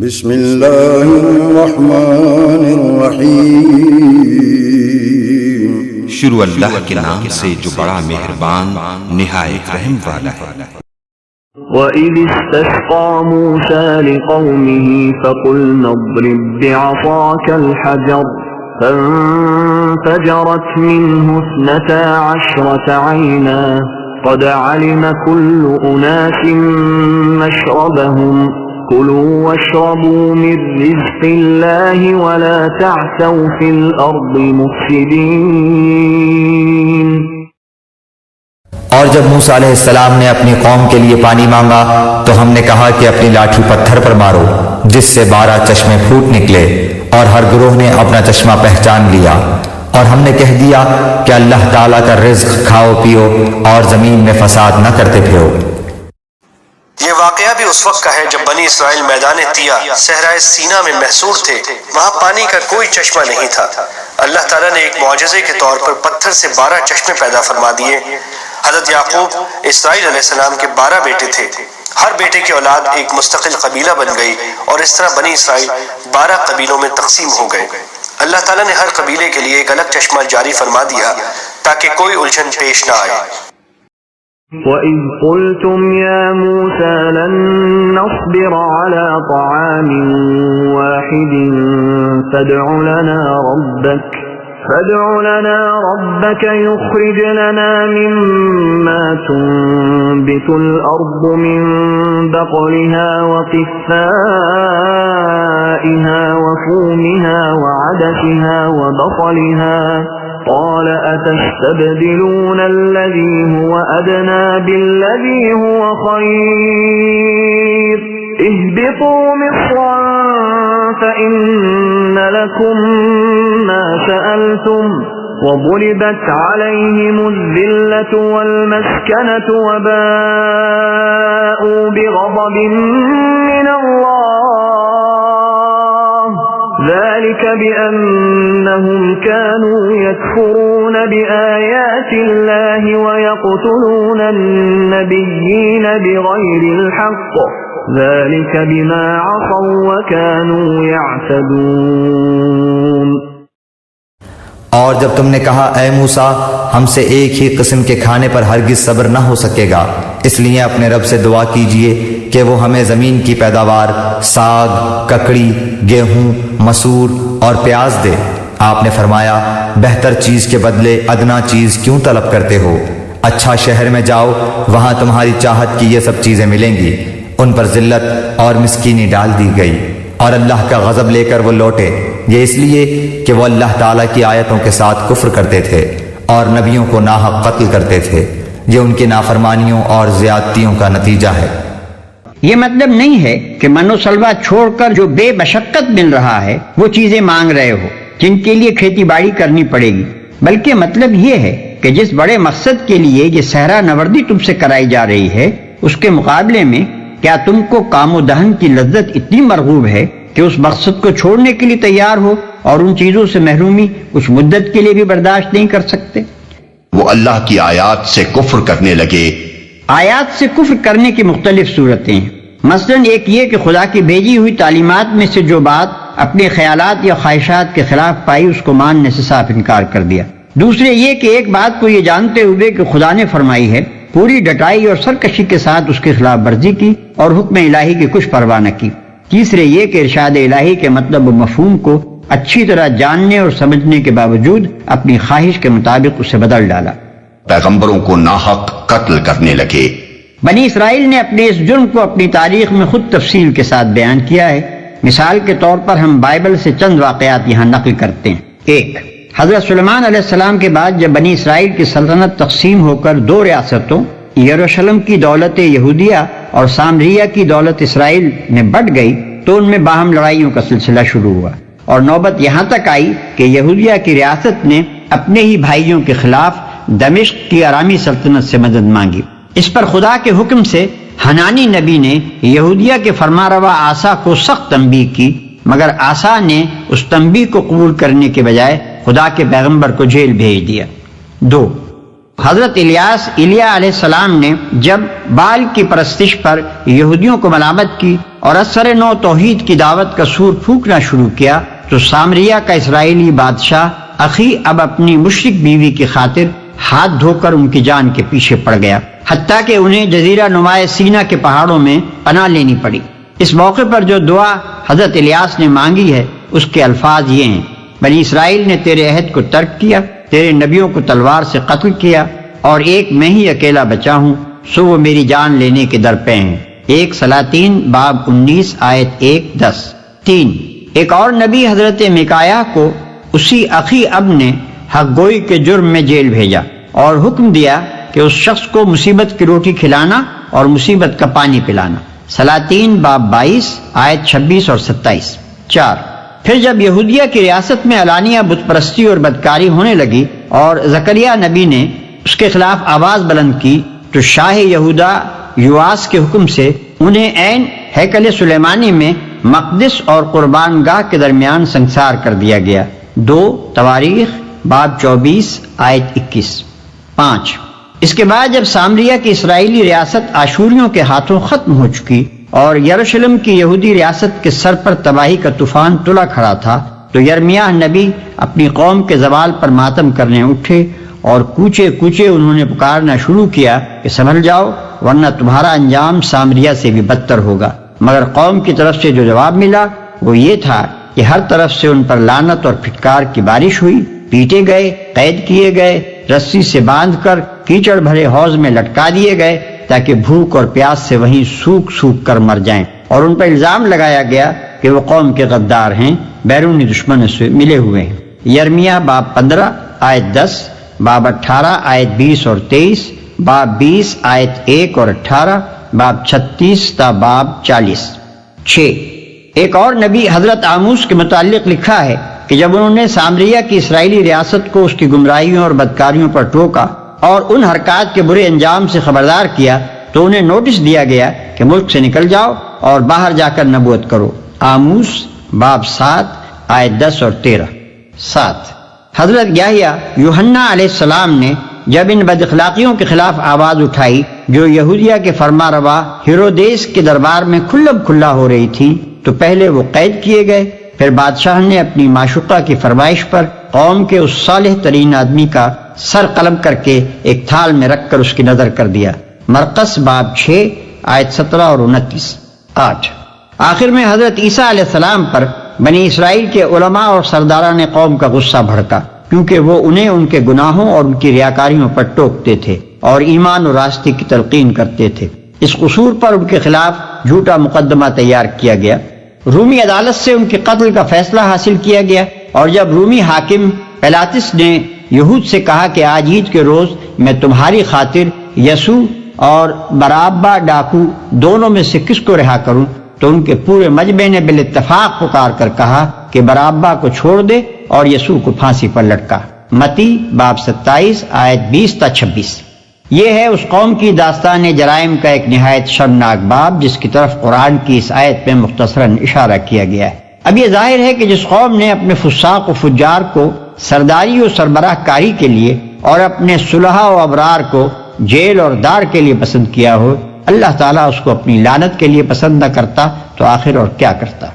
بسم اللہ الرحمن الرحیم، شروع اللہ کے نام سے جو بڑا مہربان نہایت رحم والا ہے۔ وَإِذِ اسْتَسْقَى مُوسَى لِقَوْمِهِ فَقُلْنَا اضْرِب بِّعَصَاكَ الْحَجَرَ فَانفَجَرَتْ مِنْهُ 12 عَيْنًا قَدْ عَلِمَ كُلُّ أُنَاسٍ مَّشْرَبَهُمْ كُلُوا وَاشْرَبُوا مِن رِّزْقِ اللَّهِ وَلَا تَعْثَوْا فِي الْأَرْضِ مُفْسِدِينَ۔ اور جب موسیٰ علیہ السلام نے اپنی قوم کے لیے پانی مانگا تو ہم نے کہا کہ اپنی لاٹھی پتھر پر مارو، جس سے 12 چشمے پھوٹ نکلے، اور ہر گروہ نے اپنا چشمہ پہچان لیا، اور ہم نے کہہ دیا کہ اللہ تعالیٰ کا رزق کھاؤ پیو اور زمین میں فساد نہ کرتے پھرو۔ یہ واقعہ بھی اس وقت کا ہے جب بنی اسرائیل میدان طیہ صحرائے سینا میں محصور تھے۔ وہاں پانی کا کوئی چشمہ نہیں تھا۔ اللہ تعالیٰ نے ایک معجزے کے طور پر پتھر سے 12 چشمے پیدا فرما دیے۔ حضرت یعقوب اسرائیل علیہ السلام کے 12 بیٹے تھے۔ ہر بیٹے کی اولاد ایک مستقل قبیلہ بن گئی، اور اس طرح بنی اسرائیل 12 قبیلوں میں تقسیم ہو گئے۔ اللہ تعالیٰ نے ہر قبیلے کے لیے ایک الگ چشمہ جاری فرما دیا تاکہ کوئی الجھن پیش نہ آئے۔ وَإِذْ قُلْتُمْ يَا مُوسَى لَن نَّصْبِرَ عَلَىٰ طَعَامٍ وَاحِدٍ فادع لنا ربك يخرج لنا مما تنبت الأرض من بقلها وقثائها وفومها وعدسها وبصلها قال أتستبدلون الذي هو أدنى بالذي هو خير اهبطوا مصرا فإن لكم ما سألتم وضربت عليهم الذلة والمسكنة وباءوا بغضب من الله ذلك بأنهم كانوا يكفرون بآيات الله ويقتلون النبيين بغير الحق ذلك بما عصوا وكانوا يعتدون۔ اور جب تم نے کہا اے موسیٰ ہم سے ایک ہی قسم کے کھانے پر ہرگز صبر نہ ہو سکے گا، اس لیے اپنے رب سے دعا کیجئے کہ وہ ہمیں زمین کی پیداوار ساگ، ککڑی، گیہوں، مسور اور پیاز دے۔ آپ نے فرمایا بہتر چیز کے بدلے ادنا چیز کیوں طلب کرتے ہو؟ اچھا شہر میں جاؤ، وہاں تمہاری چاہت کی یہ سب چیزیں ملیں گی۔ ان پر ذلت اور مسکینی ڈال دی گئی، اور اللہ کا غضب لے کر وہ لوٹے، یہ اس لیے کہ وہ اللہ تعالیٰ کی آیتوں کے ساتھ کفر کرتے تھے اور نبیوں کو ناحق قتل کرتے تھے۔ یہ ان کی نافرمانیوں اور زیادتیوں کا نتیجہ ہے۔ یہ مطلب نہیں ہے کہ من و سلوہ چھوڑ کر جو بے مشقت مل رہا ہے وہ چیزیں مانگ رہے ہو جن کے لیے کھیتی باڑی کرنی پڑے گی، بلکہ مطلب یہ ہے کہ جس بڑے مقصد کے لیے یہ صحرا نوردی تم سے کرائی جا رہی ہے اس کے مقابلے میں کیا تم کو کام و دہن کی لذت اتنی مرغوب ہے کہ اس مقصد کو چھوڑنے کے لیے تیار ہو اور ان چیزوں سے محرومی کچھ مدت کے لیے بھی برداشت نہیں کر سکتے؟ وہ اللہ کی آیات سے کفر کرنے لگے۔ آیات سے کفر کرنے کی مختلف صورتیں ہیں۔ مثلا ایک یہ کہ خدا کی بھیجی ہوئی تعلیمات میں سے جو بات اپنے خیالات یا خواہشات کے خلاف پائی اس کو ماننے سے صاف انکار کر دیا۔ دوسرے یہ کہ ایک بات کو یہ جانتے ہوئے کہ خدا نے فرمائی ہے پوری ڈٹائی اور سرکشی کے ساتھ اس کے خلاف ورزی کی اور حکم الہی کی کچھ پرواہ نہ کی۔ تیسرے یہ کہ ارشاد الہی کے مطلب و مفہوم کو اچھی طرح جاننے اور سمجھنے کے باوجود اپنی خواہش کے مطابق اسے بدل ڈالا۔ پیغمبروں کو ناحق قتل کرنے لگے۔ بنی اسرائیل نے اپنے اس جرم کو اپنی تاریخ میں خود تفصیل کے ساتھ بیان کیا ہے۔ مثال کے طور پر ہم بائبل سے چند واقعات یہاں نقل کرتے ہیں۔ 1. حضرت سلیمان علیہ السلام کے بعد جب بنی اسرائیل کی سلطنت تقسیم ہو کر 2 ریاستوں یروشلم کی دولت یہودیہ اور سامریہ کی دولت اسرائیل میں بٹ گئی تو ان میں باہم لڑائیوں کا سلسلہ شروع ہوا، اور نوبت یہاں تک آئی کہ یہودیہ کی ریاست نے اپنے ہی بھائیوں کے خلاف دمشق کی ارامی سلطنت سے مدد مانگی۔ اس پر خدا کے حکم سے حنانی نبی نے یہودیہ کے فرمانروا آسا کو سخت تنبیہ کی، مگر آسا نے اس تنبیہ کو قبول کرنے کے بجائے خدا کے پیغمبر کو جیل بھیج دیا۔ 2. حضرت الیاس علیہ السلام نے جب بال کی پرستش پر یہودیوں کو ملامت کی اور اثر نو توحید کی دعوت کا سور پھونکنا شروع کیا تو سامریہ کا اسرائیلی بادشاہ اخی اب اپنی مشرک بیوی کی خاطر ہاتھ دھو کر ان کی جان کے پیچھے پڑ گیا، حتیٰ کہ انہیں جزیرہ نمائے سینا کے پہاڑوں میں پناہ لینی پڑی۔ اس موقع پر جو دعا حضرت الیاس نے مانگی ہے اس کے الفاظ یہ ہیں: بنی اسرائیل نے تیرے عہد کو ترک کیا، تیرے نبیوں کو تلوار سے قتل کیا، اور ایک میں ہی اکیلا بچا ہوں، سو وہ میری جان لینے کے در پہ ہیں۔ 1 سلاطین باب 19 آیت 1-10۔ 3، ایک اور نبی حضرت میکایا کو اسی اخی اب نے حق گوئی کے جرم میں جیل بھیجا اور حکم دیا کہ اس شخص کو مصیبت کی روٹی کھلانا اور مصیبت کا پانی پلانا۔ سلاطین باب 22 آیت 26 اور 27۔ 4، پھر جب یہودیہ کی ریاست میں علانیہ بت پرستی اور بدکاری ہونے لگی اور زکریا نبی نے اس کے خلاف آواز بلند کی تو شاہ یہودا یواس کے حکم سے انہیں عین ہیکل سلیمانی میں مقدس اور قربان گاہ کے درمیان سنسار کر دیا گیا۔ 2 تواریخ باب 24 آیت 21۔ 5، اس کے بعد جب سامریہ کی اسرائیلی ریاست آشوریوں کے ہاتھوں ختم ہو چکی اور یروشلم کی یہودی ریاست کے سر پر تباہی کا طوفان تلا کھڑا تھا تو یرمیاہ نبی اپنی قوم کے زوال پر ماتم کرنے اٹھے اور کوچے کوچے انہوں نے پکارنا شروع کیا کہ سنبھل جاؤ ورنہ تمہارا انجام سامریہ سے بھی بدتر ہوگا۔ مگر قوم کی طرف سے جو جواب ملا وہ یہ تھا کہ ہر طرف سے ان پر لعنت اور پھٹکار کی بارش ہوئی، پیٹے گئے، قید کیے گئے، رسی سے باندھ کر کیچڑ بھرے حوض میں لٹکا دیے گئے تاکہ بھوک اور پیاس سے وہیں سوکھ سوکھ کر مر جائیں، اور ان پر الزام لگایا گیا کہ وہ قوم کے غدار ہیں، بیرونی دشمنوں سے ملے ہوئے ہیں۔ یرمیہ باب 15 آیت 10، باب 18 آیت 20 اور 23، باب 20 آیت 1 اور 18، باب 36 تا باب 40۔ 6، ایک اور نبی حضرت آموس کے متعلق لکھا ہے کہ جب انہوں نے سامریہ کی اسرائیلی ریاست کو اس کی گمراہیوں اور بدکاریوں پر ٹوکا اور ان حرکات کے برے انجام سے خبردار کیا تو انہیں نوٹس دیا گیا کہ ملک سے نکل جاؤ اور باہر جا کر نبوت کرو۔ آموس باب 7 آیت 10 اور 13۔ 7، حضرت یحییٰ یوحنا علیہ السلام نے جب ان بد اخلاقیوں کے خلاف آواز اٹھائی جو یہودیہ کے فرما روا ہیرودیس کے دربار میں کھلم کھلا ہو رہی تھی تو پہلے وہ قید کیے گئے، پھر بادشاہ نے اپنی معشوقہ کی فرمائش پر قوم کے اس صالح ترین آدمی کا سر قلم کر کے ایک تھال میں رکھ کر اس کی نظر کر دیا۔ مرقس باب 6 آیت 17 اور 29۔ 8، آخر میں حضرت عیسیٰ علیہ السلام پر بنی اسرائیل کے علماء اور سرداران قوم کا غصہ بھڑکا کیونکہ وہ انہیں ان کے گناہوں اور ان کی ریاکاریوں پر ٹوکتے تھے اور ایمان و راستی کی تلقین کرتے تھے۔ اس قصور پر ان کے خلاف جھوٹا مقدمہ تیار کیا گیا، رومی عدالت سے ان کے قتل کا فیصلہ حاصل کیا گیا، اور جب رومی حاکم پیلاطس نے یہود سے کہا کہ آج عید کے روز میں تمہاری خاطر یسوع اور برابا ڈاکو دونوں میں سے کس کو رہا کروں تو ان کے پورے مجمع نے بالاتفاق پکار کر کہا کہ برابا کو چھوڑ دے اور یسوع کو پھانسی پر لٹکا۔ متی باب 27 آیت 20 تا 26۔ یہ ہے اس قوم کی داستان جرائم کا ایک نہایت شرمناک باب جس کی طرف قرآن کی اس آیت میں مختصراً اشارہ کیا گیا ہے۔ اب یہ ظاہر ہے کہ جس قوم نے اپنے فساق و فجار کو سرداری و سربراہ کاری کے لیے اور اپنے صلحاء و ابرار کو جیل اور دار کے لیے پسند کیا ہو، اللہ تعالیٰ اس کو اپنی لعنت کے لیے پسند نہ کرتا تو آخر اور کیا کرتا۔